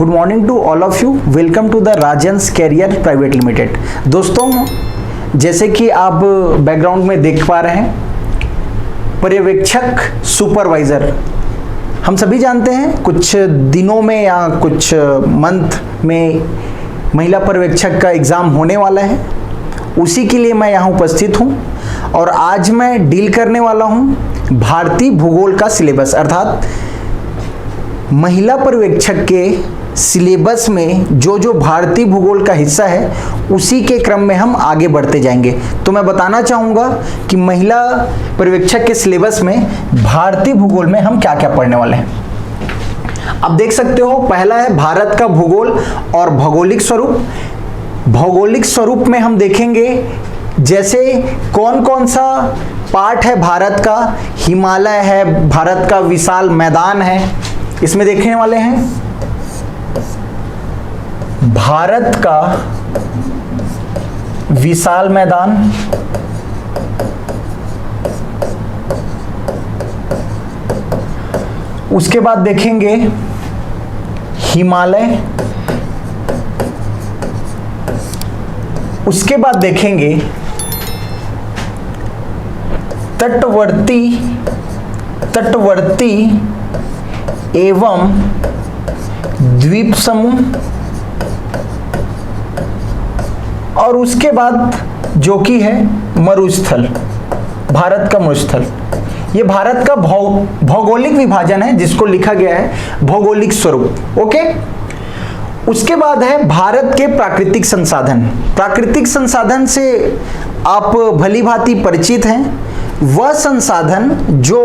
Good morning to all of you. Welcome to the Rajan's career private limited. दोस्तों, जैसे कि आप बैकग्राउंड में देख पा रहे हैं, पर्यवेक्षक सुपरवाइजर हम सभी जानते हैं कुछ दिनों में या कुछ मंथ में महिला पर्यवेक्षक का एग्ज़ाम होने वाला है। उसी के लिए मैं यहाँ उपस्थित हूँ और आज मैं डील करने वाला हूँ भारतीय भूगोल का सिलेबस, अर्थात महिला पर्यवेक्षक के सिलेबस में जो भारतीय भूगोल का हिस्सा है उसी के क्रम में हम आगे बढ़ते जाएंगे। तो मैं बताना चाहूँगा कि महिला पर्यवेक्षक के सिलेबस में भारतीय भूगोल में हम क्या क्या पढ़ने वाले हैं। अब देख सकते हो, पहला है भारत का भूगोल और भौगोलिक स्वरूप। भौगोलिक स्वरूप में हम देखेंगे जैसे कौन कौन सा पार्ट है भारत का। हिमालय है, भारत का विशाल मैदान है, इसमें देखने वाले हैं भारत का विशाल मैदान, उसके बाद देखेंगे हिमालय, उसके बाद देखेंगे तटवर्ती एवं द्वीप समूह, और उसके बाद जो कि है मरुस्थल, भारत का मरुस्थल। ये भारत का भौगोलिक विभाजन है जिसको लिखा गया है भौगोलिक स्वरूप। ओके, उसके बाद है भारत के प्राकृतिक संसाधन। प्राकृतिक संसाधन से आप भली भांति परिचित हैं। वह संसाधन जो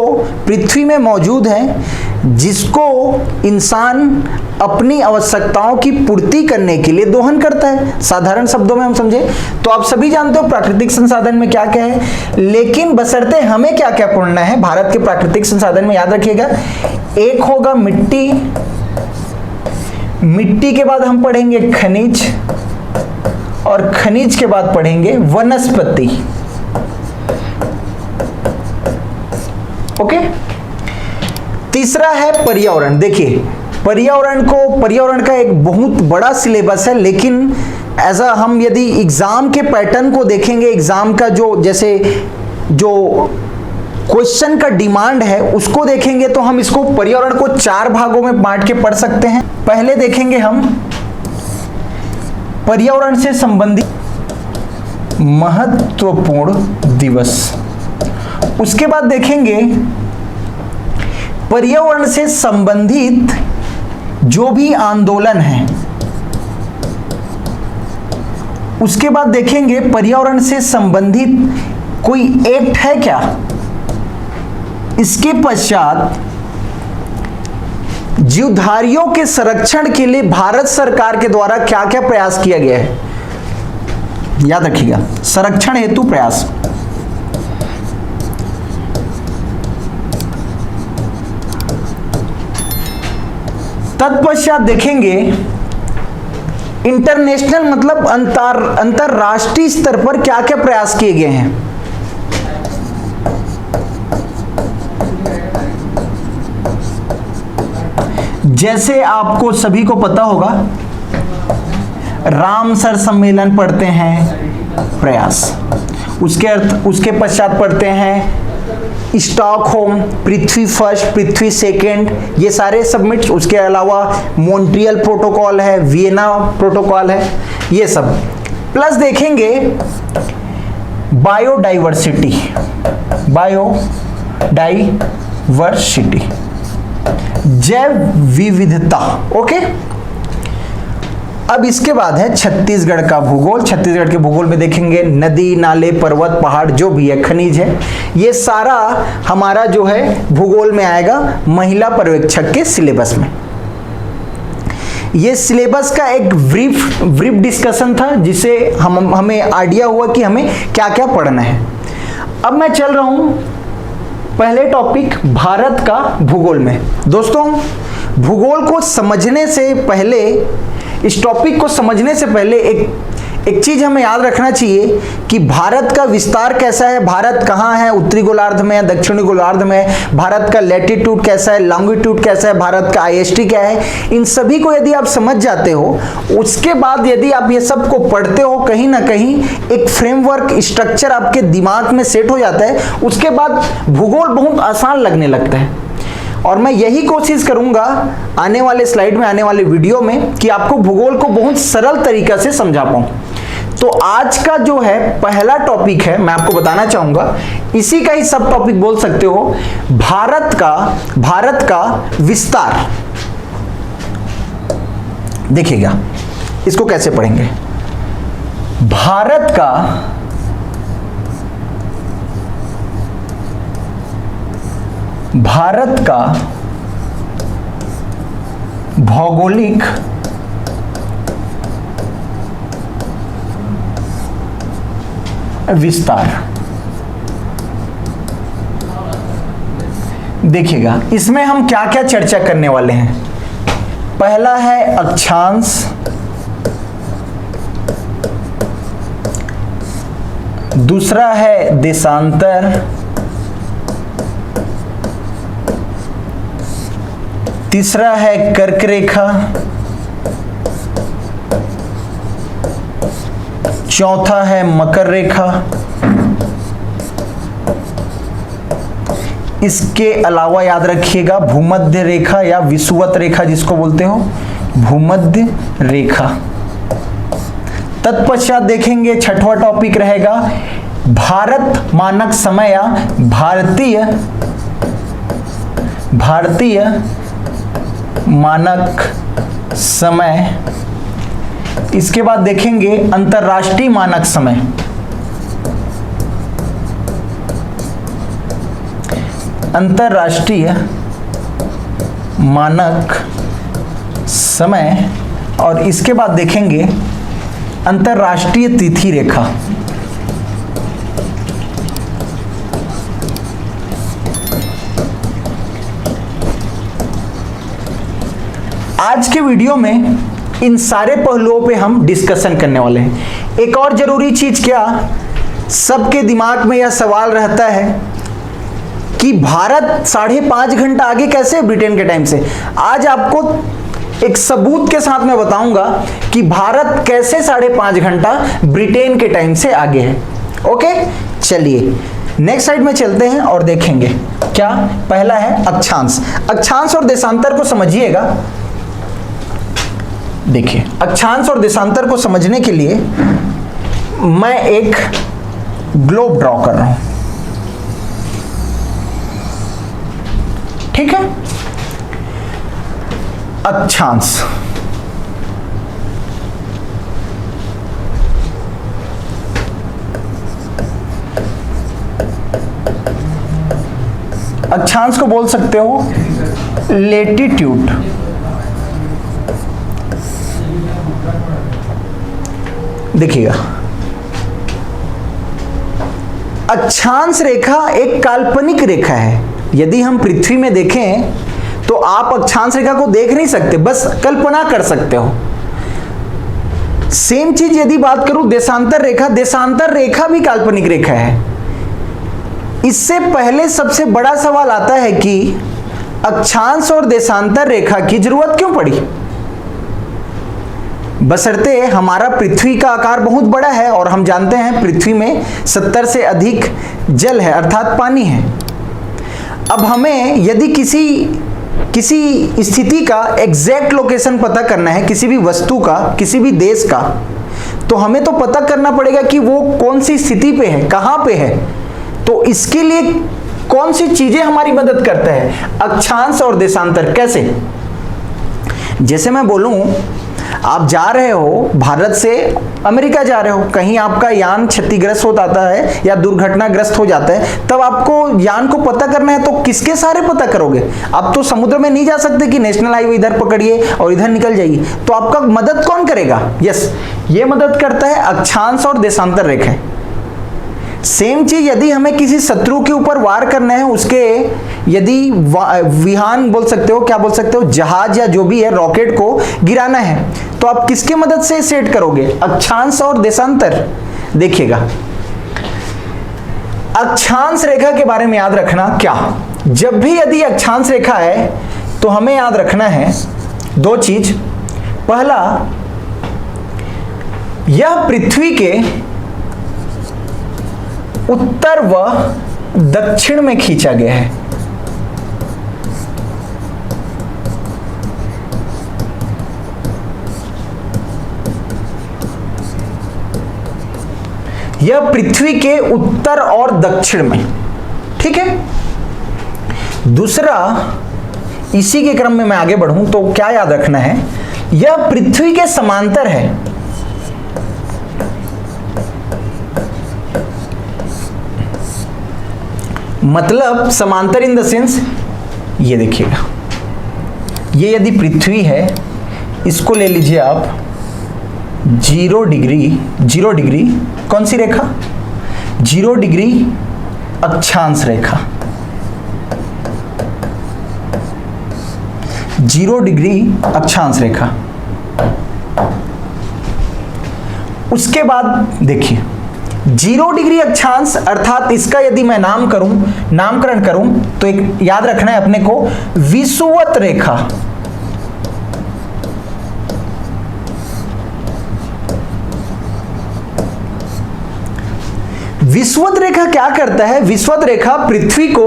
पृथ्वी में मौजूद है, जिसको इंसान अपनी आवश्यकताओं की पूर्ति करने के लिए दोहन करता है। साधारण शब्दों में हम समझे तो आप सभी जानते हो प्राकृतिक संसाधन में क्या क्या है, लेकिन बशर्ते हमें क्या क्या पढ़ना है भारत के प्राकृतिक संसाधन में, याद रखिएगा। एक होगा मिट्टी, मिट्टी के बाद हम पढ़ेंगे खनिज, और खनिज के बाद पढ़ेंगे वनस्पति। ओके, तीसरा है पर्यावरण। देखिए, पर्यावरण का एक बहुत बड़ा सिलेबस है, लेकिन ऐसा हम यदि एग्जाम के पैटर्न को देखेंगे, एग्जाम का जो क्वेश्चन का डिमांड है उसको देखेंगे तो हम इसको पर्यावरण को 4 भागों में बांट के पढ़ सकते हैं। पहले देखेंगे हम पर्यावरण से संबंधित महत्वपूर्ण दिवस, उसके बाद देखेंगे पर्यावरण से संबंधित जो भी आंदोलन है, उसके बाद देखेंगे पर्यावरण से संबंधित कोई एक्ट है क्या, इसके पश्चात जीवधारियों के संरक्षण के लिए भारत सरकार के द्वारा क्या क्या प्रयास किया गया है, याद रखिएगा, संरक्षण हेतु प्रयास। तत्पश्चात देखेंगे इंटरनेशनल मतलब अंतरराष्ट्रीय स्तर पर क्या क्या प्रयास किए गए हैं। जैसे आपको सभी को पता होगा, रामसर सम्मेलन पढ़ते हैं प्रयास, उसके पश्चात पढ़ते हैं स्टॉकहोम, पृथ्वी फर्स्ट, पृथ्वी सेकेंड, ये सारे सबमिट। उसके अलावा मॉन्ट्रियल प्रोटोकॉल है, वियना प्रोटोकॉल है, ये सब। प्लस देखेंगे बायोडाइवर्सिटी, जैव विविधता। ओके, अब इसके बाद है छत्तीसगढ़ का भूगोल। छत्तीसगढ़ के भूगोल में देखेंगे नदी, नाले, पर्वत, पहाड़, जो भी है, खनिज है, ये सारा हमारा जो है भूगोल में आएगा महिला पर्यवेक्षक के सिलेबस में। ये सिलेबस का एक ब्रीफ डिस्कशन था, जिसे हमें आइडिया हुआ कि हमें क्या क्या पढ़ना है। अब मैं चल रहा हूं पहले टॉपिक भारत का भूगोल में। दोस्तों, भूगोल को समझने से पहले, इस टॉपिक को समझने से पहले एक चीज हमें याद रखना चाहिए कि भारत का विस्तार कैसा है, भारत कहाँ है, उत्तरी गोलार्ध में है, दक्षिणी गोलार्ध में है, भारत का लैटिट्यूड कैसा है, लॉन्गिट्यूड कैसा है, भारत का आईएसटी क्या है, इन सभी को यदि आप समझ जाते हो, उसके बाद यदि आप ये सब को पढ़ते हो, कहीं ना कहीं एक फ्रेमवर्क स्ट्रक्चर आपके दिमाग में सेट हो जाता है, उसके बाद भूगोल बहुत आसान लगने लगता है। और मैं यही कोशिश करूंगा आने वाले स्लाइड में, आने वाले वीडियो में, कि आपको भूगोल को बहुत सरल तरीका से समझा पाऊं। तो आज का जो है पहला टॉपिक है, मैं आपको बताना चाहूंगा, इसी का ही सब टॉपिक बोल सकते हो, भारत का विस्तार। देखिएगा इसको कैसे पढ़ेंगे। भारत का भौगोलिक विस्तार। देखिएगा इसमें हम क्या क्या चर्चा करने वाले हैं। पहला है अक्षांश, दूसरा है देशांतर, तीसरा है कर्क रेखा, चौथा है मकर रेखा, इसके अलावा याद रखिएगा भूमध्य रेखा या विषुवत रेखा जिसको बोलते हो, भूमध्य रेखा। तत्पश्चात देखेंगे छठवां टॉपिक रहेगा भारत मानक समय या भारतीय मानक समय। इसके बाद देखेंगे अंतरराष्ट्रीय मानक समय, अंतरराष्ट्रीय मानक समय। और इसके बाद देखेंगे अंतरराष्ट्रीय तिथि रेखा। आज के वीडियो में इन सारे पहलुओं पे हम डिस्कशन करने वाले हैं। एक और जरूरी चीज, क्या सबके दिमाग में यह सवाल रहता है कि भारत 5.5 घंटा आगे कैसे है ब्रिटेन के टाइम से। आज आपको एक सबूत के साथ मैं बताऊंगा कि भारत कैसे 5.5 घंटा ब्रिटेन के टाइम से आगे है। ओके, चलिए नेक्स्ट साइड में चलते हैं और देखेंगे क्या। पहला है अक्षांश। अक्षांश और देशांतर को समझिएगा। देखिए अक्षांश और देशांतर को समझने के लिए मैं एक ग्लोब ड्रॉ कर रहा हूं, ठीक है। अक्षांश, अक्षांश को बोल सकते हो लेटीट्यूड। देखिएगा अक्षांश रेखा एक काल्पनिक रेखा है। यदि हम पृथ्वी में देखें तो आप अक्षांश रेखा को देख नहीं सकते, बस कल्पना कर सकते हो। सेम चीज यदि बात करूं देशांतर रेखा, देशांतर रेखा भी काल्पनिक रेखा है। इससे पहले सबसे बड़ा सवाल आता है कि अक्षांश और देशांतर रेखा की जरूरत क्यों पड़ी। बशर्ते हमारा पृथ्वी का आकार बहुत बड़ा है और हम जानते हैं पृथ्वी में 70 से अधिक जल है, अर्थात पानी है। अब हमें यदि किसी स्थिति का एग्जैक्ट लोकेशन पता करना है, किसी भी वस्तु का, किसी भी देश का, तो हमें तो पता करना पड़ेगा कि वो कौन सी स्थिति पे है, कहां पे है। तो इसके लिए कौन सी चीजें हमारी मदद करता है, अक्षांश और देशांतर। कैसे, जैसे मैं बोलूं आप जा रहे हो भारत से अमेरिका जा रहे हो, कहीं आपका यान क्षतिग्रस्त हो जाता है या दुर्घटनाग्रस्त हो जाता है, तब आपको यान को पता करना है तो किसके सहारे पता करोगे। आप तो समुद्र में नहीं जा सकते कि नेशनल हाईवे इधर पकड़िए और इधर निकल जाइए, तो आपका मदद कौन करेगा। यस, ये मदद करता है अक्षांश और देशांतर रेखा। सेम चीज यदि हमें किसी शत्रु के ऊपर वार करना है, उसके यदि विमान बोल सकते हो, क्या बोल सकते हो, जहाज या जो भी है, रॉकेट को गिराना है, तो आप किसके मदद से सेट करोगे? अक्षांश और देशांतर। देखिएगा, अक्षांश रेखा के बारे में याद रखना क्या, जब भी यदि अक्षांश रेखा है तो हमें याद रखना है दो चीज। पहला, यह पृथ्वी के उत्तर व दक्षिण में खींचा गया है। यह पृथ्वी के उत्तर और दक्षिण में, ठीक है। दूसरा, इसी के क्रम में मैं आगे बढ़ूं तो क्या याद रखना है, यह पृथ्वी के समांतर है। मतलब समांतर इन द सेंस, ये देखिएगा, ये यदि पृथ्वी है, इसको ले लीजिए आप 0 डिग्री, 0 डिग्री कौन सी रेखा? 0 डिग्री अक्षांश रेखा, 0 डिग्री अक्षांश रेखा। उसके बाद देखिए, 0 डिग्री अक्षांश अर्थात इसका यदि मैं नामकरण करूं तो एक याद रखना है अपने को, विषुवत रेखा। विषुवत रेखा क्या करता है? विषुवत रेखा पृथ्वी को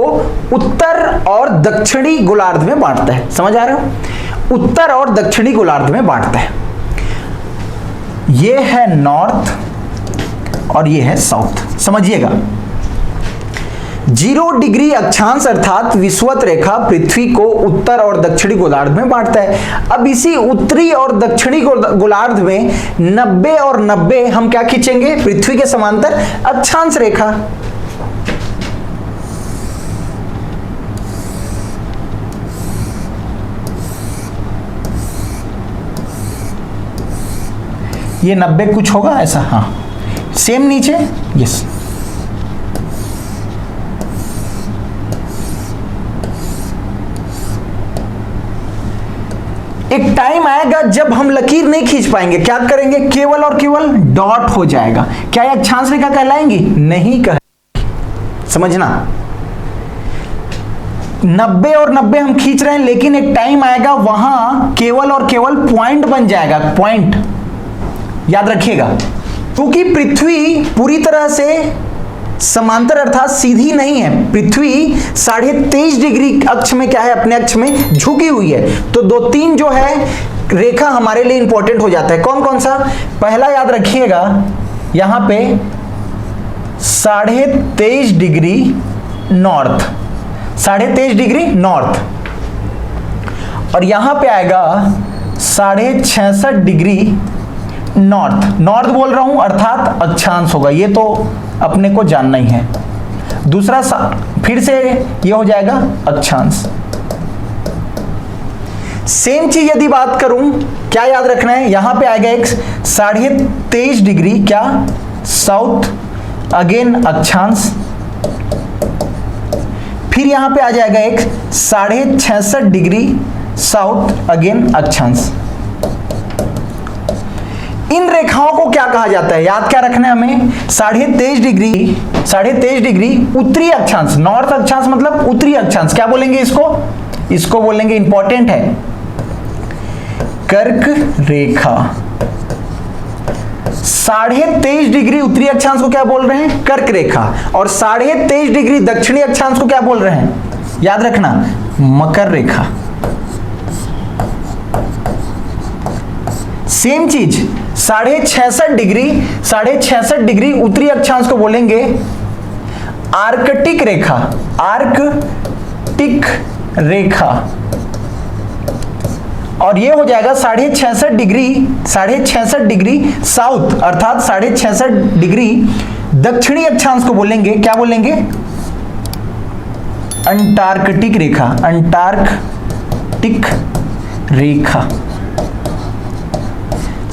उत्तर और दक्षिणी गोलार्ध में बांटता है। समझ आ रहे हो? उत्तर और दक्षिणी गोलार्ध में बांटता है। ये है नॉर्थ और ये है साउथ। समझिएगा, 0 डिग्री अक्षांश अर्थात विषुवत रेखा पृथ्वी को उत्तर और दक्षिणी गोलार्ध में बांटता है। अब इसी उत्तरी और दक्षिणी गोलार्ध में 90 और 90 हम क्या खींचेंगे? पृथ्वी के समांतर अक्षांश रेखा। ये 90 कुछ होगा ऐसा, हाँ, सेम नीचे, यस। एक टाइम आएगा जब हम लकीर नहीं खींच पाएंगे, क्या करेंगे? केवल और केवल डॉट हो जाएगा। क्या ये अक्षांश रेखा कहलाएंगी? नहीं कहेंगी। समझना, 90 और 90 हम खींच रहे हैं, लेकिन एक टाइम आएगा वहां केवल और केवल पॉइंट बन जाएगा, पॉइंट। याद रखिएगा, क्योंकि पृथ्वी पूरी तरह से समांतर अर्थात सीधी नहीं है। पृथ्वी 23.5 डिग्री अक्ष में क्या है? अपने अक्ष में झुकी हुई है। तो 2-3 जो है रेखा हमारे लिए इंपॉर्टेंट हो जाता है। कौन कौन सा? पहला याद रखिएगा, यहां पे 23.5 डिग्री नॉर्थ, 23.5 डिग्री नॉर्थ, और यहां पे आएगा 66.5 डिग्री नॉर्थ। नॉर्थ बोल रहा हूं अर्थात अक्षांश होगा, ये तो अपने को जानना ही है। दूसरा फिर से ये हो जाएगा अक्षांश। सेम चीज यदि बात करूं, क्या याद रखना है? यहां पे आएगा एक 23.5 डिग्री क्या? साउथ, अगेन अक्षांश। फिर यहां पे आ जाएगा एक 66.5 डिग्री साउथ, अगेन अक्षांश। इन रेखाओं को क्या कहा जाता है? याद क्या रखना है हमें? 23.5 डिग्री उत्तरी अक्षांश, नॉर्थ अक्षांश मतलब उत्तरी अक्षांश। क्या बोलेंगे इसको? इसको बोलेंगे, इंपॉर्टेंट है, कर्क रेखा। 23.5 डिग्री उत्तरी अक्षांश को क्या बोल रहे हैं? कर्क रेखा। और 23.5 डिग्री दक्षिणी अक्षांश को क्या बोल रहे हैं? याद रखना, मकर रेखा। सेम चीज 66.5 डिग्री उत्तरी अक्षांश को बोलेंगे आर्कटिक रेखा, आर्कटिक रेखा। और ये हो जाएगा 66.5 डिग्री साउथ अर्थात 66.5 डिग्री दक्षिणी अक्षांश को बोलेंगे, क्या बोलेंगे? अंटार्कटिक रेखा, अंटार्कटिक रेखा।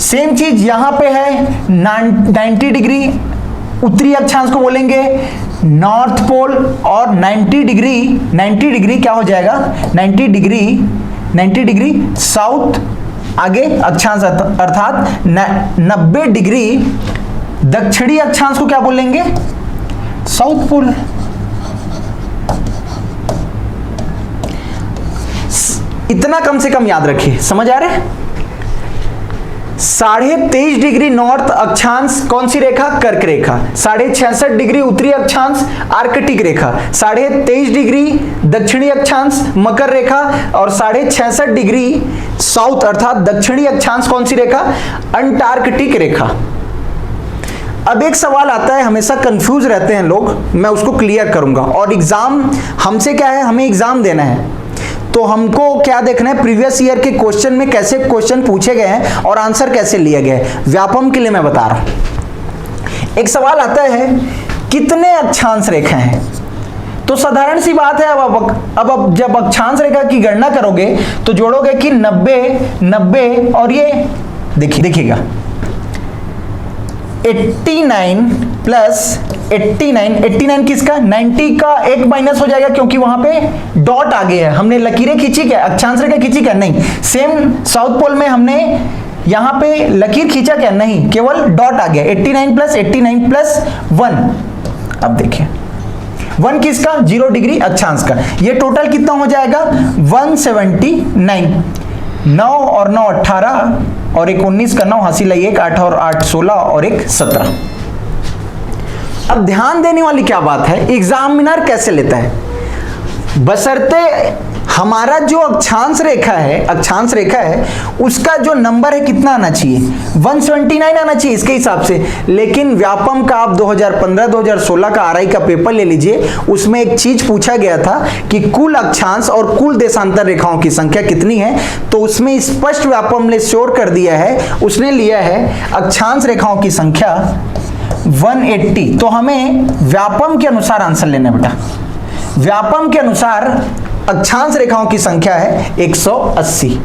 सेम चीज यहां पे है 90 डिग्री उत्तरी अक्षांश को बोलेंगे नॉर्थ पोल, और 90 डिग्री क्या हो जाएगा, 90 डिग्री साउथ आगे अक्षांश, अर्थात 90 डिग्री दक्षिणी अक्षांश को क्या बोलेंगे, साउथ पोल। इतना कम से कम याद रखिए, समझ आ रहा है। 23.5 डिग्री नॉर्थ अक्षांश कौन सी रेखा, कर्क रेखा। 66.5 डिग्री उत्तरी अक्षांश आर्कटिक रेखा। 23.5 डिग्री दक्षिणी अक्षांश मकर रेखा, और 66.5 डिग्री साउथ अर्थात दक्षिणी अक्षांश कौन सी रेखा, अंटार्कटिक रेखा। अब एक सवाल आता है, हमेशा कंफ्यूज रहते हैं लोग, मैं उसको क्लियर करूंगा। और एग्जाम हमसे क्या है, हमें एग्जाम देना है, तो हमको क्या देखना है, प्रीवियस ईयर के क्वेश्चन में कैसे क्वेश्चन पूछे गए हैं और आंसर कैसे लिए गए। व्यापम के लिए मैं बता रहा हूं। एक सवाल आता है, कितने अक्षांश रेखा हैं, तो साधारण सी बात है, अब जब अक्षांश रेखा की गणना करोगे तो जोड़ोगे कि 90 और ये देखिएगा 89 प्लस 89 किसका, 90 का एक माइनस हो जाएगा, क्योंकि वहां पे डॉट आ गया है। हमने लकीरें खींची क्या, अक्षांश रेखा खींची क्या, नहीं। सेम साउथ पोल में हमने यहां पे लकीर खींचा क्या, नहीं, केवल डॉट आ गया। 89 प्लस 1, अब देखिए 1 किसका, 0 डिग्री अक्षांश का। ये टोटल कितना हो जाएगा, 179। 9 और 9 18, और 19 का 9 हासिल है 1, 8 और 8 16, और 1 17। अब ध्यान देने वाली क्या बात है, एग्जामिनर कैसे लेता है, बशर्ते हमारा जो अक्षांश रेखा है उसका जो नंबर है कितना आना चाहिए, 179 आना चाहिए इसके हिसाब से। लेकिन व्यापम का आप 2015-2016 का आरआई का पेपर ले लीजिए, उसमें एक चीज पूछा गया था कि कुल अक्षांश और कुल देशांतर रेखाओं की संख्या कितनी है, तो उसमें स्पष्ट व्यापम ने श्योर कर दिया है, उसने लिया है अक्षांश रेखाओं की संख्या 180। तो हमें व्यापम के अनुसार आंसर लेना बेटा। व्यापम के अनुसार अक्षांश रेखाओं की संख्या है 180।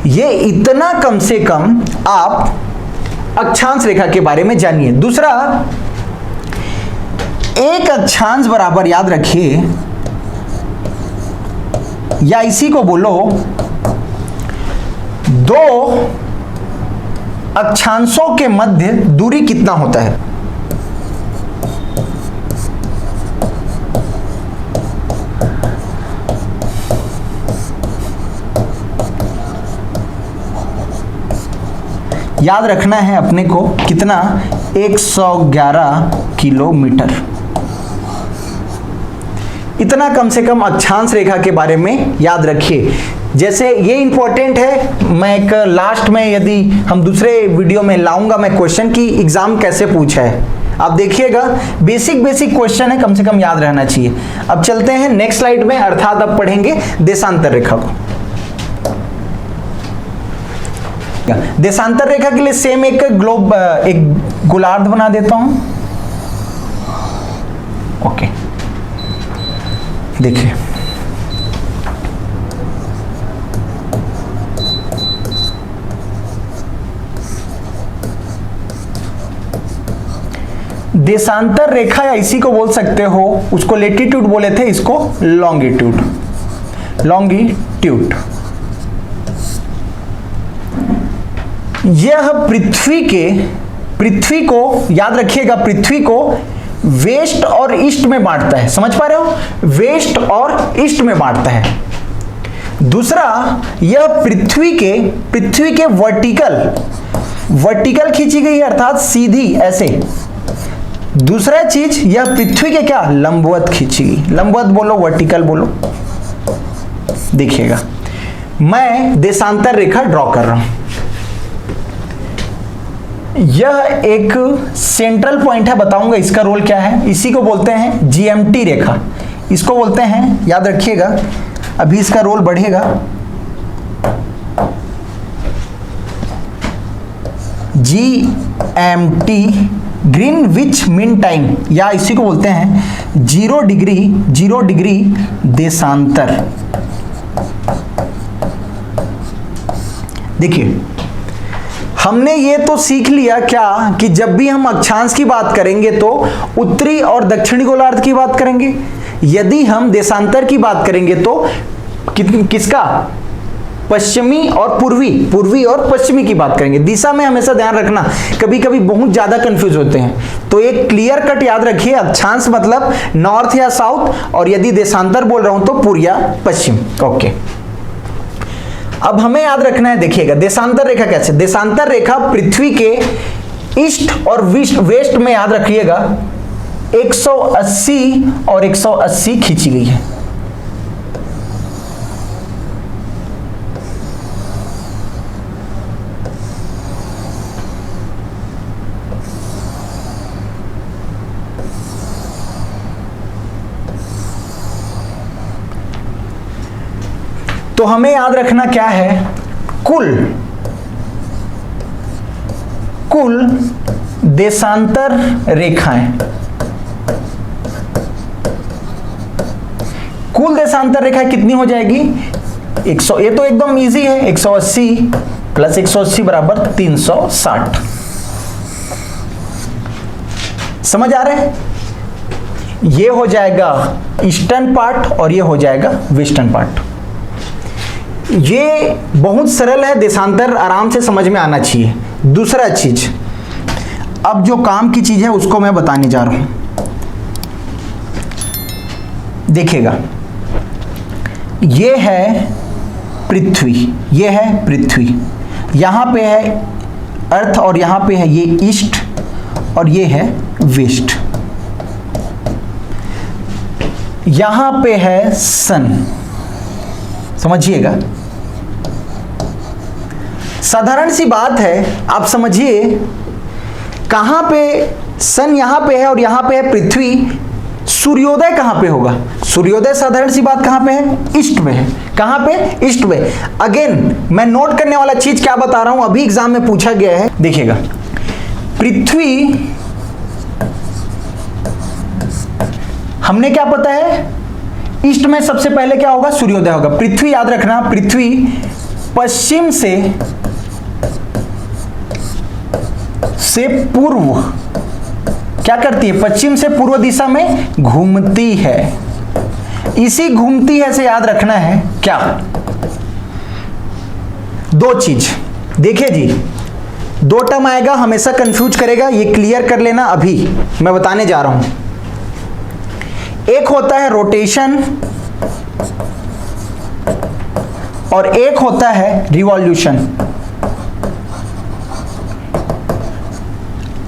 ये इतना कम से कम आप अक्षांश रेखा के बारे में जानिए। दूसरा, एक अक्षांश बराबर याद रखिए, या इसी को बोलो, 2 अक्षांशों के मध्य दूरी कितना होता है। याद रखना है अपने को, कितना, 111 किलोमीटर। इतना कम से कम अक्षांश रेखा के बारे में याद रखिए। जैसे ये इंपॉर्टेंट है, मैं एक लास्ट में यदि हम दूसरे वीडियो में लाऊंगा मैं क्वेश्चन की एग्जाम कैसे पूछा है, आप देखिएगा। बेसिक क्वेश्चन है, कम से कम याद रहना चाहिए। अब चलते हैं नेक्स्ट स्लाइड में, अर्थात अब पढ़ेंगे देशांतर रेखा को। देशांतर रेखा के लिए सेम एक गोलार्ध बना देता हूं। ओके, देखिए देशांतर रेखा, या इसी को बोल सकते हो, उसको लेटीट्यूड बोले थे, इसको लॉन्गिट्यूड। यह पृथ्वी को याद रखिएगा, पृथ्वी को वेस्ट और ईस्ट में बांटता है। समझ पा रहे हो, वेस्ट और ईस्ट में बांटता है। दूसरा, यह पृथ्वी के वर्टिकल खींची गई है, अर्थात सीधी ऐसे। दूसरा चीज, यह पृथ्वी के क्या, लंबवत खींची गई। लंबवत बोलो, वर्टिकल बोलो। देखिएगा, मैं देशांतर रेखा ड्रॉ कर रहा हूं। यह एक सेंट्रल पॉइंट है, बताऊंगा इसका रोल क्या है। इसी को बोलते हैं जीएमटी रेखा, इसको बोलते हैं, याद रखिएगा। अभी इसका रोल बढ़ेगा। जीएमटी, ग्रीनविच मीन टाइम, या इसी को बोलते हैं 0 डिग्री देशांतर। देखिए, हमने ये तो सीख लिया क्या कि जब भी हम अक्षांश की बात करेंगे तो उत्तरी और दक्षिणी गोलार्ध की बात करेंगे, यदि हम देशांतर की बात करेंगे तो किसका, पश्चिमी और पूर्वी और पश्चिमी की बात करेंगे। दिशा में हमेशा ध्यान रखना, कभी कभी बहुत ज्यादा कंफ्यूज होते हैं, तो एक क्लियर कट याद रखिए, अक्षांश मतलब नॉर्थ या साउथ, और यदि देशांतर बोल रहा हूं तो पूर्व या पश्चिम। ओके, अब हमें याद रखना है, देखिएगा देशांतर रेखा कैसे, देशांतर रेखा पृथ्वी के ईस्ट और वेस्ट में याद रखिएगा 180 और 180 खींची गई है। तो हमें याद रखना क्या है, कुल देशांतर रेखाएं, कुल देशांतर रेखाएं कितनी हो जाएगी 100, ये तो एकदम इजी है, 180 प्लस 180 बराबर 360। समझ आ रहे हैं, ये हो जाएगा ईस्टर्न पार्ट और ये हो जाएगा वेस्टर्न पार्ट। ये बहुत सरल है, देशांतर आराम से समझ में आना चाहिए। दूसरा चीज, अब जो काम की चीज है उसको मैं बताने जा रहा हूं, देखिएगा ये है पृथ्वी, ये है पृथ्वी, यहां पे है अर्थ और यहां पे है ये ईस्ट और ये है वेस्ट, यहां पे है सन। समझिएगा, साधारण सी बात है, आप समझिए कहां पे सन यहां पे है और यहां पे है पृथ्वी, सूर्योदय कहां पे होगा, सूर्योदय साधारण सी बात कहां पे है, ईस्ट में है। कहां पे, ईस्ट में। अगेन मैं नोट करने वाला चीज क्या बता रहा हूं, अभी एग्जाम में पूछा गया है, देखिएगा पृथ्वी, हमने क्या पता है, ईस्ट में सबसे पहले क्या होगा, सूर्योदय होगा। पृथ्वी याद रखना, पृथ्वी पश्चिम से पूर्व क्या करती है, पश्चिम से पूर्व दिशा में घूमती है। इसी घूमती है से याद रखना है क्या, दो चीज। देखिए जी, दो टर्म आएगा, हमेशा कंफ्यूज करेगा, ये क्लियर कर लेना, अभी मैं बताने जा रहा हूं। एक होता है रोटेशन और एक होता है रिवॉल्यूशन।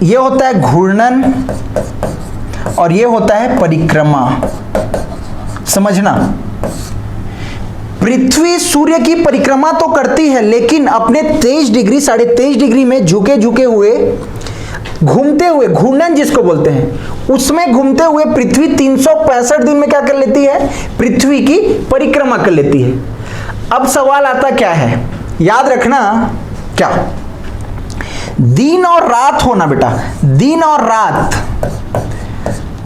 ये होता है घूर्णन और ये होता है परिक्रमा। समझना, पृथ्वी सूर्य की परिक्रमा तो करती है, लेकिन अपने 23 डिग्री 23.5 डिग्री में झुके झुके हुए, घूमते हुए, घूर्णन जिसको बोलते हैं, उसमें घूमते हुए पृथ्वी 365 दिन में क्या कर लेती है, पृथ्वी की परिक्रमा कर लेती है। अब सवाल आता क्या है, याद रखना क्या, दिन और रात होना बेटा, दिन और रात,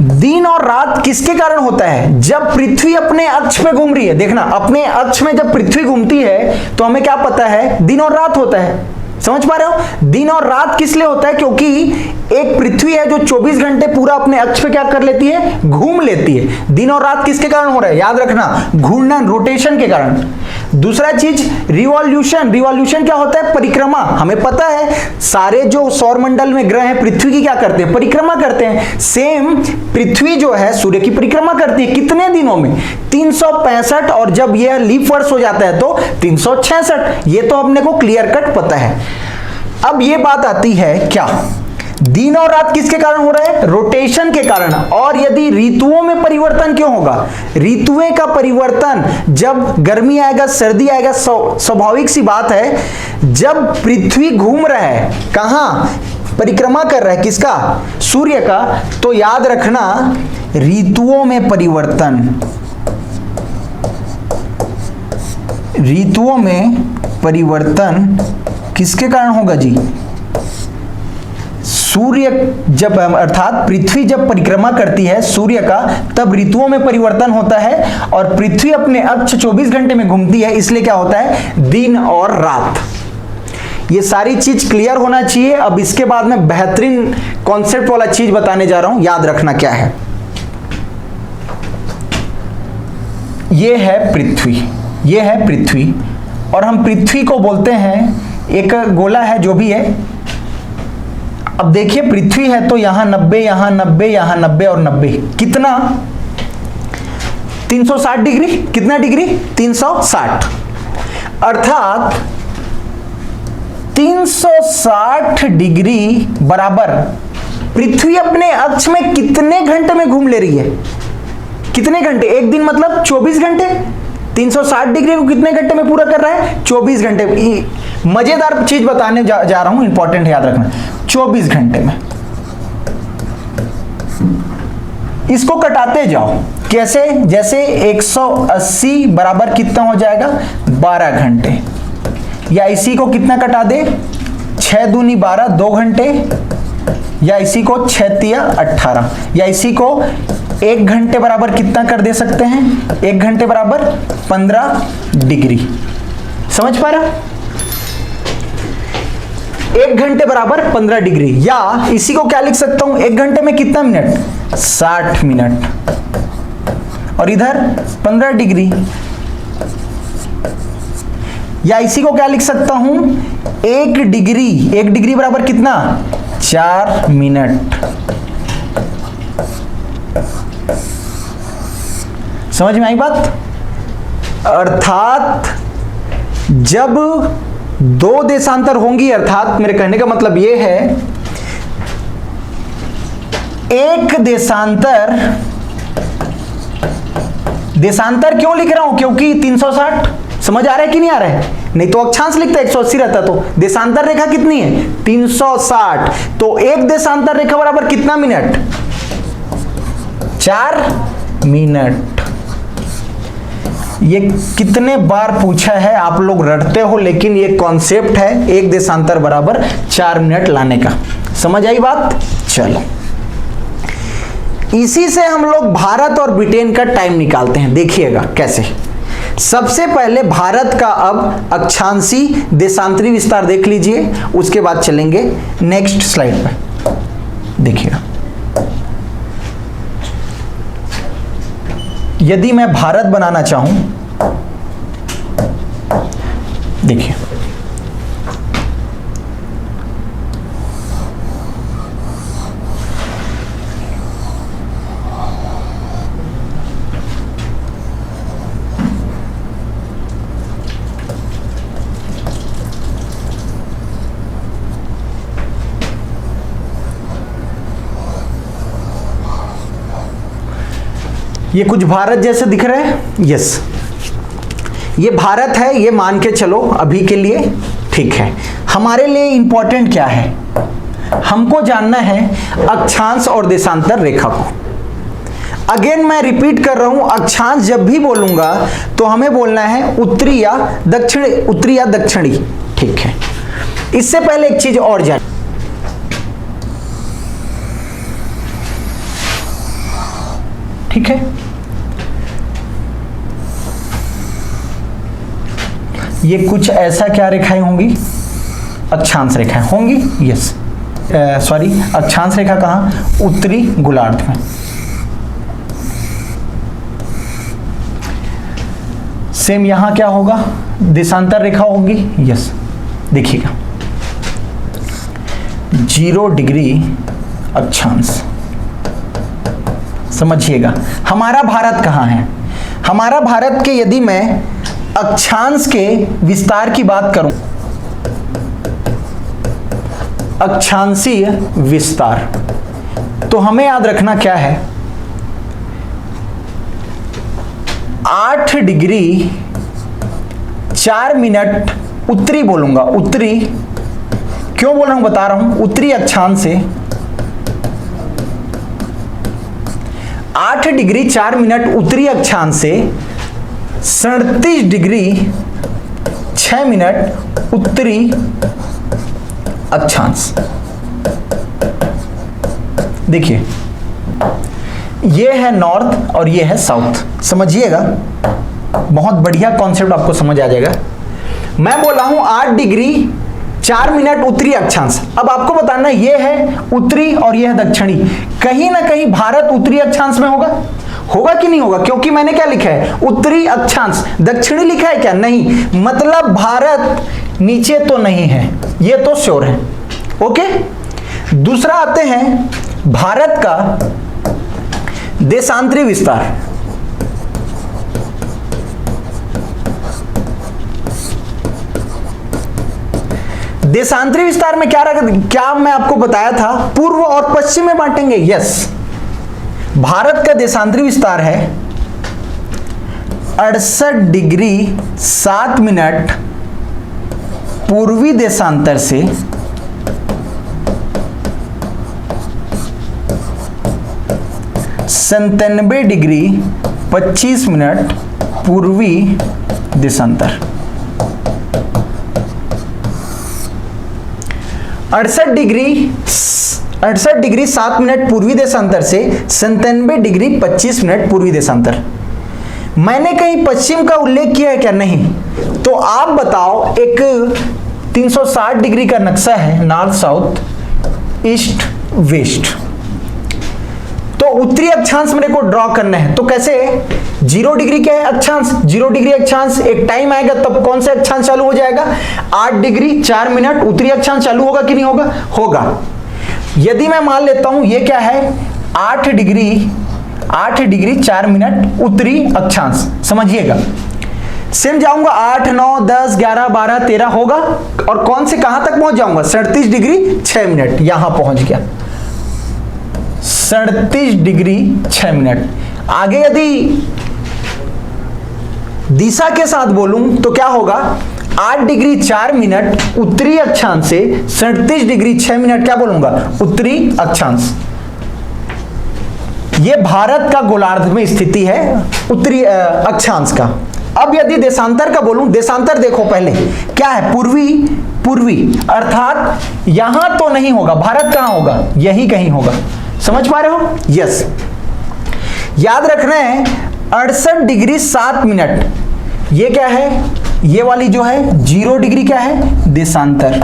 दिन और रात किसके कारण होता है, जब पृथ्वी अपने अक्ष पे घूम रही है। देखना, अपने अक्ष में जब पृथ्वी घूमती है तो हमें क्या पता है, दिन और रात होता है। समझ पा रहे हो, दिन और रात किस लिए होता है, क्योंकि एक पृथ्वी है जो 24 घंटे पूरा अपने अक्ष पे क्या कर लेती है, घूम लेती है। दिन और रात किसके कारण हो रहा है, याद रखना, घूर्णन, रोटेशन के कारण। दूसरा चीज रिवॉल्यूशन, रिवॉल्यूशन क्या होता है, परिक्रमा। हमें पता है सारे जो सौर मंडल में ग्रह हैं पृथ्वी की क्या करते हैं, परिक्रमा करते हैं। सेम पृथ्वी जो है सूर्य की परिक्रमा करती है, कितने दिनों में, 365, और जब यह लीप वर्ष हो जाता है तो 366। ये तो अपने को क्लियर कट पता है। अब ये बात आती है क्या, दिन और रात किसके कारण हो रहा है, रोटेशन के कारण। और यदि ऋतुओं में परिवर्तन क्यों होगा, ऋतुएं का परिवर्तन, जब गर्मी आएगा सर्दी आएगा, स्वाभाविक सी बात है, जब पृथ्वी घूम रहा है, कहां परिक्रमा कर रहा है, किसका, सूर्य का, तो याद रखना ऋतुओं में परिवर्तन, ऋतुओं में परिवर्तन किसके कारण होगा जी, सूर्य जब, अर्थात पृथ्वी जब परिक्रमा करती है सूर्य का, तब ऋतुओं में परिवर्तन होता है। और पृथ्वी अपने अक्ष 24 घंटे में घूमती है, इसलिए क्या होता है, दिन और रात। ये सारी चीज क्लियर होना चाहिए। अब इसके बाद मैं बेहतरीन कॉन्सेप्ट वाला चीज बताने जा रहा हूं, याद रखना क्या है। ये है पृथ्वी, ये है पृथ्वी, और हम पृथ्वी को बोलते हैं एक गोला है जो भी है। अब देखिए पृथ्वी है तो यहां 90, यहां 90, यहां 90 और 90, कितना 360 डिग्री। कितना डिग्री? 360। अर्थात 360 डिग्री बराबर पृथ्वी अपने अक्ष में कितने घंटे में घूम ले रही है? कितने घंटे? एक दिन मतलब 24 घंटे। 360 डिग्री को कितने घंटे में पूरा कर रहा है? 24 घंटे। मजेदार चीज बताने जा रहा हूं, इंपॉर्टेंट याद रखना। 24 घंटे में। इसको कटाते जाओ, कैसे? जैसे 180 बराबर कितना हो जाएगा? 12 घंटे। या इसी को कितना कटा दे? 6 दूनी 12, 2 घंटे। या इसी को 6 तिया 18। या इसी को 1 घंटे बराबर कितना कर दे सकते हैं? 1 घंटे बराबर 15 डिग्री। समझ पा रहा? 1 घंटे बराबर 15 डिग्री। या इसी को क्या लिख सकता हूं? 1 घंटे में कितना मिनट? 60 मिनट। और इधर 15 डिग्री। या इसी को क्या लिख सकता हूं? 1 डिग्री। 1 डिग्री बराबर कितना? 4 मिनट। समझ में आई बात? अर्थात जब 2 देशांतर होंगी, अर्थात मेरे कहने का मतलब यह है, एक देशांतर, देशांतर क्यों लिख रहा हूं? क्योंकि 360, समझ आ रहा है कि नहीं आ रहा है? नहीं तो अक्षांश लिखता 180 रहता। तो देशांतर रेखा कितनी है? 360। तो एक देशांतर रेखा बराबर कितना मिनट? 4 मिनट। ये कितने बार पूछा है, आप लोग रटते हो, लेकिन ये कॉन्सेप्ट है एक देशांतर बराबर 4 मिनट लाने का। समझ आई बात? चलो, इसी से हम लोग भारत और ब्रिटेन का टाइम निकालते हैं। देखिएगा कैसे। सबसे पहले भारत का अब अक्षांशी देशांतरी विस्तार देख लीजिए, उसके बाद चलेंगे नेक्स्ट स्लाइड पे। देखिएगा, यदि मैं भारत बनाना चाहूं, देखिए ये कुछ भारत जैसे दिख रहे हैं। यस, ये भारत है, ये मान के चलो अभी के लिए, ठीक है। हमारे लिए इंपॉर्टेंट क्या है? हमको जानना है अक्षांश और देशांतर रेखा को। अगेन मैं रिपीट कर रहा हूं, अक्षांश जब भी बोलूंगा तो हमें बोलना है उत्तरी या दक्षिणी, उत्तरी या दक्षिणी, ठीक है। इससे पहले एक चीज और जान, ठीक है। ये कुछ ऐसा क्या रेखाएं होंगी? अक्षांश रेखाएं होंगी। यस, सॉरी, अक्षांश रेखा कहां? उत्तरी गोलार्ध में। सेम यहां क्या होगा? देशांतर रेखा होगी। यस, देखिएगा 0 डिग्री अक्षांश। समझिएगा हमारा भारत कहां है? हमारा भारत के यदि मैं अक्षांश के विस्तार की बात करूं, अक्षांशीय विस्तार, तो हमें याद रखना क्या है? 8 डिग्री 4 मिनट उत्तरी बोलूंगा। उत्तरी क्यों बोल रहा हूं? बता रहा हूं। उत्तरी अक्षांश से 8 डिग्री 4 मिनट उत्तरी अक्षांश से 37 डिग्री 6 मिनट उत्तरी अक्षांश। देखिए ये है नॉर्थ और ये है साउथ। समझिएगा, बहुत बढ़िया कॉन्सेप्ट आपको समझ आ जाएगा। मैं बोला हूं 8 डिग्री 4 मिनट उत्तरी अक्षांश। अब आपको बताना ये है उत्तरी और ये है दक्षिणी, कहीं ना कहीं भारत उत्तरी अक्षांश में होगा, होगा कि नहीं होगा? क्योंकि मैंने क्या लिखा है, उत्तरी अक्षांश। दक्षिणी लिखा है क्या? नहीं, मतलब भारत नीचे तो नहीं है, ये तो श्योर है। ओके, दूसरा आते हैं भारत का देशांतरी विस्तार। देशांतरी विस्तार में क्या मैं आपको बताया था, पूर्व और पश्चिम में बांटेंगे। यस, भारत का देशांतरी विस्तार है 68 डिग्री 7 मिनट पूर्वी देशांतर से 97 डिग्री 25 मिनट पूर्वी देशांतर। 68 डिग्री 7 मिनट पूर्वी देशांतर से 97 डिग्री 25 मिनट पूर्वी देशांतर। मैंने कहीं पश्चिम का उल्लेख किया है क्या? नहीं। तो आप बताओ, एक 360 डिग्री का नक्शा है, नॉर्थ साउथ ईस्ट वेस्ट, तो उत्तरी अक्षांश मेरे को ड्रॉ करना है। तो कैसे? 0 डिग्री क्या है? अक्षांश। 0 डिग्री अक्षांश, एक टाइम आएगा तब कौन से अक्षांश चालू हो जाएगा? 8 डिग्री 4 मिनट उत्तरी अक्षांश चालू होगा कि नहीं होगा? होगा। यदि मैं मान लेता हूं ये क्या है, 8 डिग्री 4 मिनट उत्तरी अक्षांश, समझिएगा। सेम जाऊंगा 8, 9, 10, 11, 12, 13 होगा, और कौन से कहां तक पहुंच जाऊंगा? 37 डिग्री 6 मिनट, यहां पहुंच गया 37 डिग्री 6 मिनट। आगे यदि दिशा के साथ बोलूं तो क्या होगा? 8 डिग्री 4 मिनट उत्तरी अक्षांश से 37 डिग्री 6 मिनट क्या बोलूंगा? उत्तरी अक्षांश। यह भारत का गोलार्ध में स्थिति है उत्तरी अक्षांश का। अब यदि देशांतर का बोलूं, देशांतर देखो पहले क्या है, पूर्वी, अर्थात यहां तो नहीं होगा, भारत कहां होगा? यही कहीं होगा। समझ पा रहे हो? यस, याद रखना है 68 डिग्री 7 मिनट, ये क्या है? ये वाली जो है 0 डिग्री क्या है? देशांतर।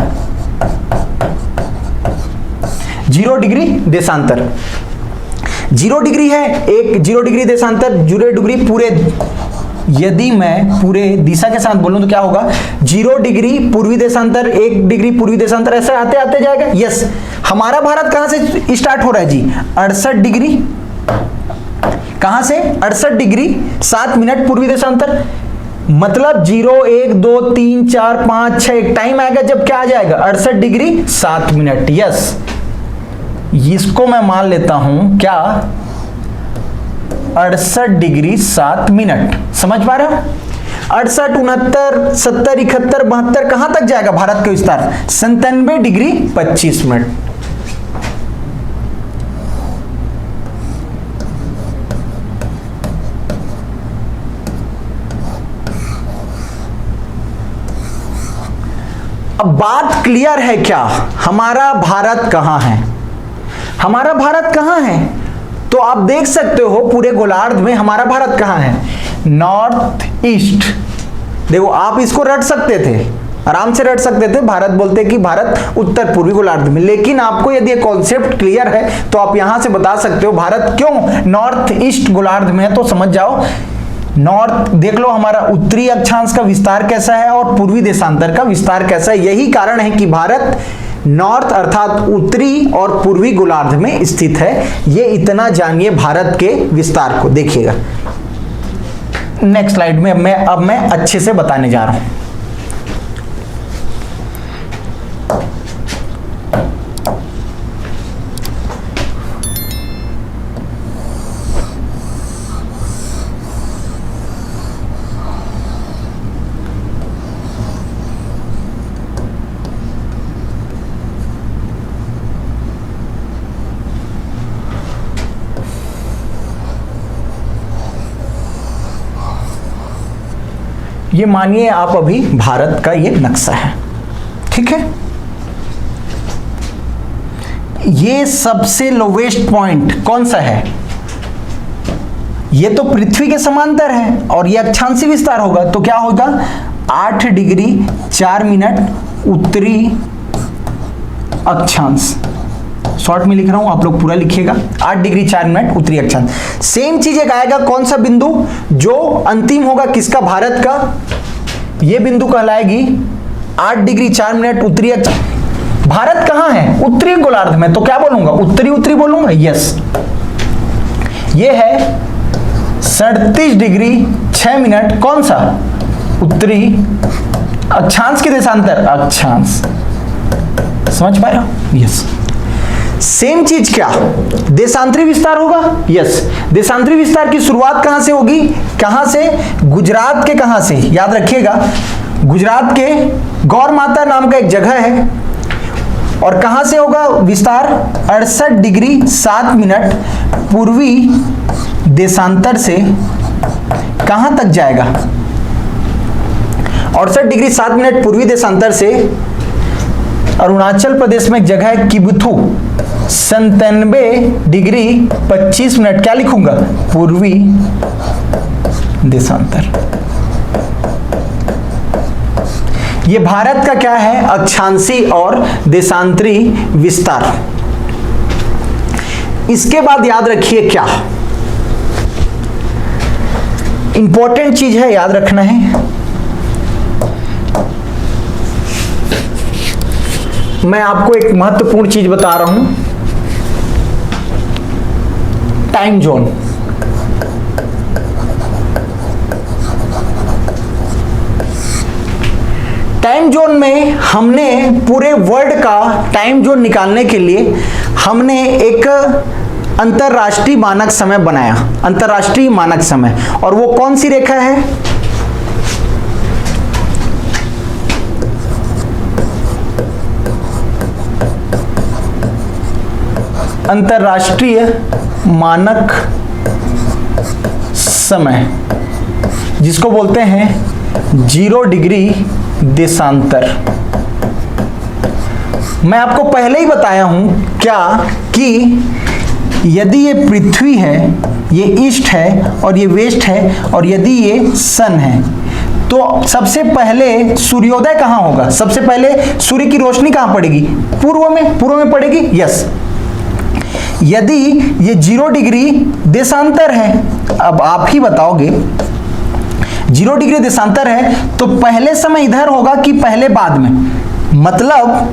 0 डिग्री देशांतर, 0 डिग्री है, एक 0 डिग्री देशांतर, 0 डिग्री पूरे। यदि मैं पूरे दिशा के साथ बोलूं तो क्या होगा? 0 डिग्री पूर्वी देशांतर, 1 डिग्री पूर्वी देशांतर, ऐसे आते आते जाएगा। यस, हमारा भारत कहां से स्टार्ट हो रहा है जी? 68 डिग्री, कहां से? 68 डिग्री 7 मिनट पूर्वी देशांतर, मतलब 0, 1, 2, 3, 4, 5, 6, एक टाइम आएगा जब क्या आ जाएगा? 68 डिग्री 7 मिनट। यस, इसको मैं मान लेता हूं क्या? 68 डिग्री 7 मिनट। समझ पा रहे हो? 68, 69, 70, 71, 72 कहां तक जाएगा भारत का विस्तार? 97 डिग्री 25 मिनट। अब बात क्लियर है क्या? हमारा भारत कहां है? हमारा भारत कहां है? तो आप देख सकते हो पूरे गोलार्ध में हमारा भारत कहां है? North east. देखो, आप इसको रट सकते थे, आराम से रट सकते थे, भारत बोलते कि भारत उत्तर पूर्वी गोलार्ध में, लेकिन आपको यदि ये कॉन्सेप्ट क्लियर है तो आप यहां से बता सकते हो भारत क्यों नॉर्थ ईस्ट गोलार्ध में है। तो समझ जाओ, नॉर्थ देख लो, हमारा उत्तरी अक्षांश का विस्तार कैसा है और पूर्वी देशांतर का विस्तार कैसा है। यही कारण है कि भारत नॉर्थ अर्थात उत्तरी और पूर्वी गोलार्ध में स्थित है। ये इतना जानिए भारत के विस्तार को। देखिएगा नेक्स्ट स्लाइड में मैं अच्छे से बताने जा रहा हूं। ये मानिए आप अभी भारत का ये नक्शा है, ठीक है। ये सबसे लोवेस्ट पॉइंट कौन सा है? ये तो पृथ्वी के समांतर है और ये अक्षांशीय विस्तार होगा, तो क्या होगा? 8 डिग्री 4 मिनट उत्तरी अक्षांश, शॉर्ट में लिख रहा हूं, आप लोग पूरा लिखिएगा। 8 डिग्री 4 मिनट उत्तरी अक्षांश। सेम चीज एक आएगा, कौन सा बिंदु जो अंतिम होगा किसका, भारत का, ये बिंदु कहलाएगी 8 डिग्री 4 मिनट उत्तरी अक्षांश। भारत कहां है, उत्तरी गोलार्ध में, तो क्या बोलूंगा, उत्तरी उत्तरी बोलूंगा, यस। ये है 37 डिग्री 6 मिनट, कौन सा, उत्तरी अक्षांश के देशांतर, अक्षांश, समझ पाए हो, यस। सेम चीज क्या, देशांतरी विस्तार होगा, यस। देशांतरी विस्तार की शुरुआत कहां से होगी, कहां से, गुजरात के, कहां से, याद रखिएगा, गुजरात के गौर माता नाम का एक जगह है, और कहां से होगा विस्तार, 68 डिग्री 7 मिनट पूर्वी देशांतर से कहां तक जाएगा, 68 डिग्री 7 मिनट पूर्वी देशांतर से अरुणाचल प्रदेश में एक जगह है किबुथु, 97 डिग्री 25 मिनट, क्या लिखूंगा, पूर्वी देशांतर। ये भारत का क्या है, अक्षांशी और देशांतरी विस्तार। इसके बाद याद रखिए क्या, इंपॉर्टेंट चीज है, याद रखना है। मैं आपको एक महत्वपूर्ण चीज बता रहा हूं, टाइम जोन। टाइम जोन में हमने पूरे वर्ल्ड का टाइम जोन निकालने के लिए हमने एक अंतरराष्ट्रीय मानक समय बनाया, अंतरराष्ट्रीय मानक समय, और वो कौन सी रेखा है, अंतरराष्ट्रीय मानक समय, जिसको बोलते हैं 0 डिग्री देशांतर। मैं आपको पहले ही बताया हूं क्या, कि यदि ये पृथ्वी है, ये ईस्ट है और ये वेस्ट है, और यदि ये सन है, तो सबसे पहले सूर्योदय कहां होगा, सबसे पहले सूर्य की रोशनी कहां पड़ेगी, पूर्व में, पूर्व में पड़ेगी, यस। यदि ये 0 डिग्री देशांतर है, अब आप ही बताओगे 0 डिग्री देशांतर है तो पहले समय इधर होगा कि पहले बाद में, मतलब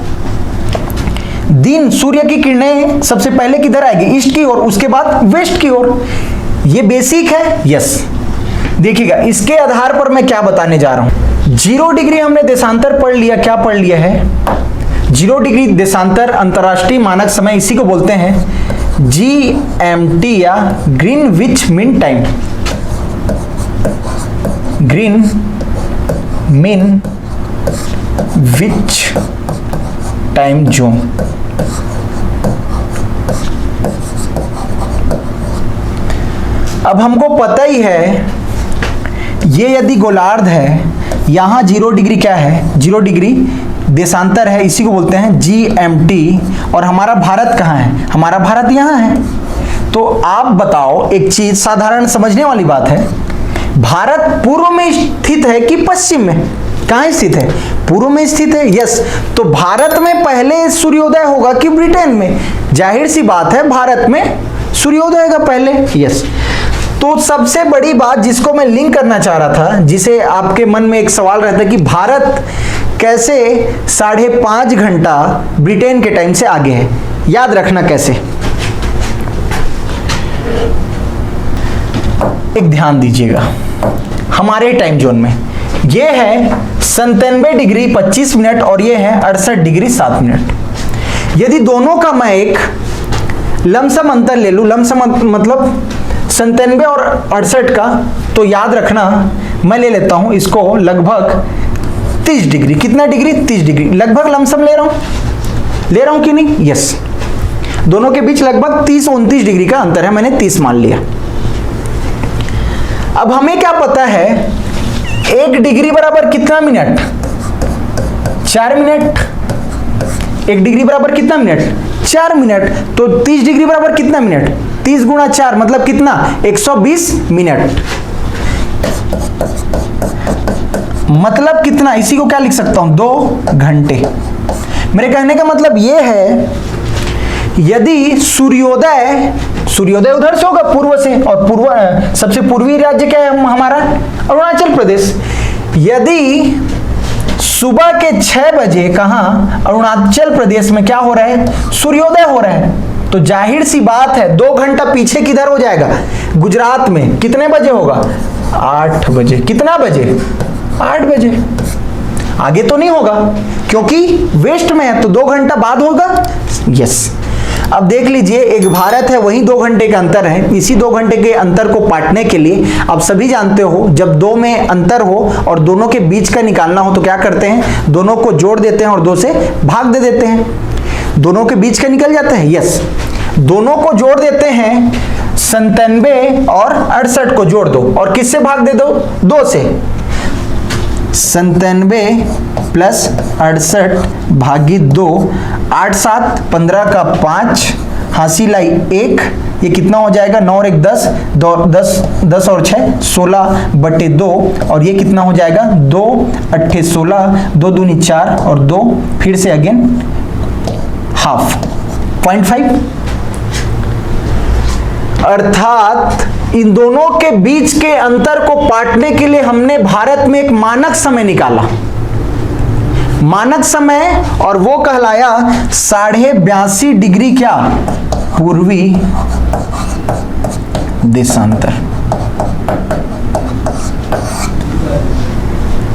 दिन, सूर्य की किरणें सबसे पहले किधर आएगी, ईस्ट की ओर, उसके बाद वेस्ट की ओर। ये बेसिक है, यस। देखिएगा, इसके आधार पर मैं क्या बताने जा रहा हूं। 0 डिग्री हमने देशांतर पढ़ लिया, क्या पढ़ लिया है, 0 डिग्री देशांतर अंतरराष्ट्रीय मानक समय, इसी को बोलते हैं GMT या Greenwich mean time, green mean which time zone. अब हमको पता ही है, ये यदि गोलार्ध है, यहां 0 डिग्री क्या है, 0 डिग्री देशांतर है, इसी को बोलते हैं GMT, और हमारा भारत कहाँ है, हमारा भारत यहाँ है। तो आप बताओ, एक चीज साधारण समझने वाली बात है, भारत पूर्व में स्थित है कि पश्चिम में, कहाँ स्थित है, पूर्व में स्थित है, यस। तो भारत में पहले सूर्योदय होगा कि ब्रिटेन में, जाहिर सी बात है भारत में सूर्योदय का पहले, यस। तो सबसे बड़ी बात जिसको मैं लिंक करना चाह रहा था, जिसे आपके मन में एक सवाल रहता है कि भारत कैसे 5.5 घंटा ब्रिटेन के टाइम से आगे है, याद रखना कैसे, एक ध्यान दीजिएगा। हमारे टाइम जोन में ये है 97 डिग्री 25 मिनट और ये है 68 डिग्री 7 मिनट। यदि दोनों का मैं एक लमसम अंतर ले लूं, लमसम मतलब 97 और 68 का, तो याद रखना मैं ले लेता हूं इसको लगभग 30 डिग्री, कितना डिग्री, 30 डिग्री, लगभग लमसम ले रहा हूं कि नहीं, यस। दोनों के बीच लगभग 30-29 डिग्री का अंतर है, मैंने 30 मान लिया। अब हमें क्या पता है, 1 डिग्री बराबर कितना मिनट, 4 मिनट। 1 डिग्री बराबर कितना मिनट, 4 मिनट। तो 30 डिग्री बराबर कितना मिनट, 30 गुणा 4 मतलब कितना, 120 मिनट। मतलब कितना, इसी को क्या लिख सकता हूं, 2 घंटे। मेरे कहने का मतलब ये है, यदि सूर्योदय उधर से होगा पूर्व से, और सबसे पूर्वी राज्य क्या है हमारा? अरुणाचल प्रदेश। यदि सुबह के 6 बजे कहां? अरुणाचल प्रदेश में क्या हो रहा है? सूर्योदय हो रहा है। तो जाहिर सी बात है 2 घंटा पीछे किधर हो जाएगा? गुजरात में। कितने बजे होगा? 8 बजे। कितना बजे? 8 बजे। आगे तो नहीं होगा क्योंकि वेस्ट में है, तो 2 घंटा बाद होगा। यस। अब देख लीजिए, एक भारत है, वही 2 घंटे का अंतर है। इसी 2 घंटे के अंतर को पाटने के लिए आप सभी जानते हो, जब 2 में अंतर हो और दोनों के बीच का निकालना हो तो क्या करते हैं? दोनों को जोड़ देते हैं और 2 से भाग दे देते हैं। दोनों के बीच का निकल जाता है। यस। दोनों को जोड़ देते हैं, 97 और 68 को जोड़ दो और किससे भाग दे दो? 2 से। 97 प्लस 68 भागी 2, 8 7 15 का 5, हासिल आई 1, ये कितना हो जाएगा? 9 और 1 10, 10 और 6 16/2, और ये कितना हो जाएगा? 2 8 16, 2 दूनी 4 और 2 फिर से अगेन हाफ 0.5। अर्थात इन दोनों के बीच के अंतर को पाटने के लिए हमने भारत में एक मानक समय निकाला, मानक समय, और वो कहलाया 82.5 डिग्री क्या? पूर्वी देशांतर।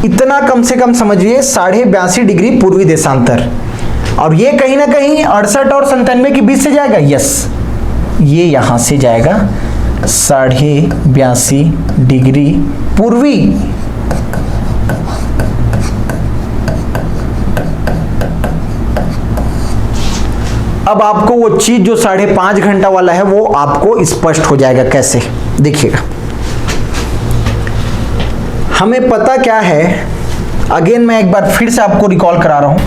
इतना कम से कम समझिए, 82.5 डिग्री पूर्वी देशांतर। और ये कहीं ना कहीं 68 और 97 के बीच से जाएगा। यस, ये यहां से जाएगा 82.5 डिग्री पूर्वी। अब आपको वो चीज जो 5.5 घंटा वाला है वो आपको स्पष्ट हो जाएगा। कैसे? देखिएगा, हमें पता क्या है, अगेन मैं एक बार फिर से आपको रिकॉल करा रहा हूं।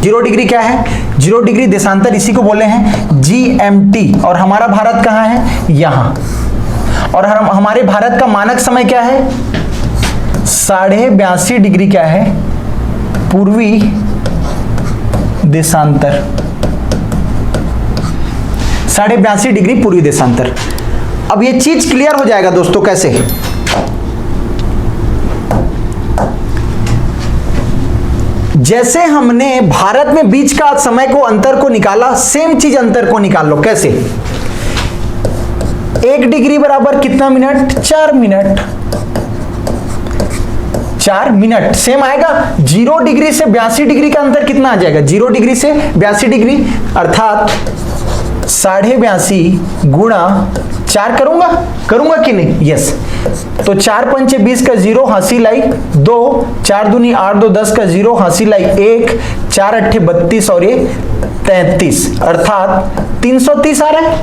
जीरो डिग्री क्या है? 0 डिग्री देशांतर, इसी को बोले हैं GMT। और हमारा भारत कहां है? यहां। और हमारे भारत का मानक समय क्या है? 82.5 डिग्री क्या है? पूर्वी देशांतर। 82.5 डिग्री पूर्वी देशांतर। अब ये चीज क्लियर हो जाएगा दोस्तों। कैसे? जैसे हमने भारत में बीच का समय को अंतर को निकाला, सेम चीज अंतर को निकाल लो। कैसे? 1 डिग्री बराबर कितना मिनट? 4 मिनट। 4 मिनट सेम आएगा। 0 डिग्री से 82 डिग्री का अंतर कितना आ जाएगा? 0 डिग्री से 82 डिग्री, अर्थात 82.5 गुणा 4 करूंगा कि नहीं? यस। तो 4 पंचे 20 का 0, हासिल आई 2, 4 दूनी 8 2 10 का 0, हासिल आई 1, 4 8 32 और ये 33, अर्थात 330 आ रहा है।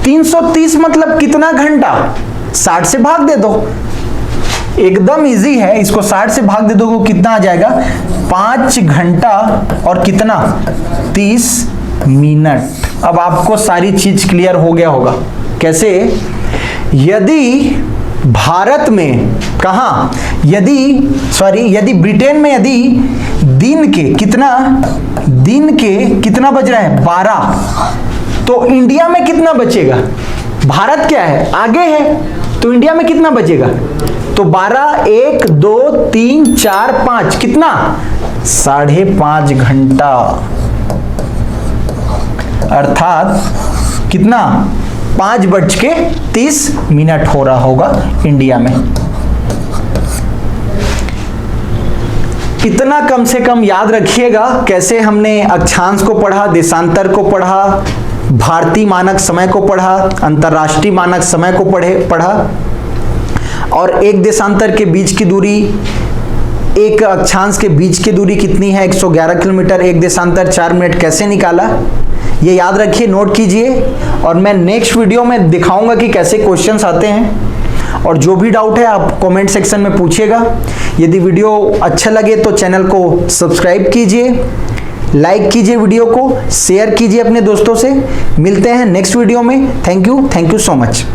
330 मतलब कितना घंटा? 60 से भाग दे दो, एकदम इजी है। इसको 60 से भाग दे दो, कितना आ जाएगा? 5 घंटा और कितना? 30 मिनट। अब आपको सारी चीज क्लियर हो गया होगा। कैसे? यदि भारत में यदि ब्रिटेन में यदि दिन के कितना बज रहा है? 12, तो इंडिया में कितना बचेगा? भारत क्या है? आगे है, तो इंडिया में कितना बचेगा? तो 12 1 2 3 4 5 कितना? 5.5 घंटा, अर्थात कितना? 5:30 हो रहा होगा इंडिया में। इतना कम से कम याद रखिएगा। कैसे हमने अक्षांश को पढ़ा, देशांतर को पढ़ा, भारतीय मानक समय को पढ़ा, अंतरराष्ट्रीय मानक समय को पढ़ा, और एक देशांतर के बीच की दूरी, एक अक्षांश के बीच की दूरी कितनी है? 111 किलोमीटर। एक देशांतर 4 मिनट कैसे निकाला? ये याद रखिए, नोट कीजिए, और मैं नेक्स्ट वीडियो में दिखाऊंगा कि कैसे क्वेश्चंस आते हैं। और जो भी डाउट है आप कमेंट सेक्शन में पूछिएगा। यदि वीडियो अच्छा लगे तो चैनल को सब्सक्राइब कीजिए, लाइक कीजिए, वीडियो को शेयर कीजिए अपने दोस्तों से। मिलते हैं नेक्स्ट वीडियो में। Thank you so much.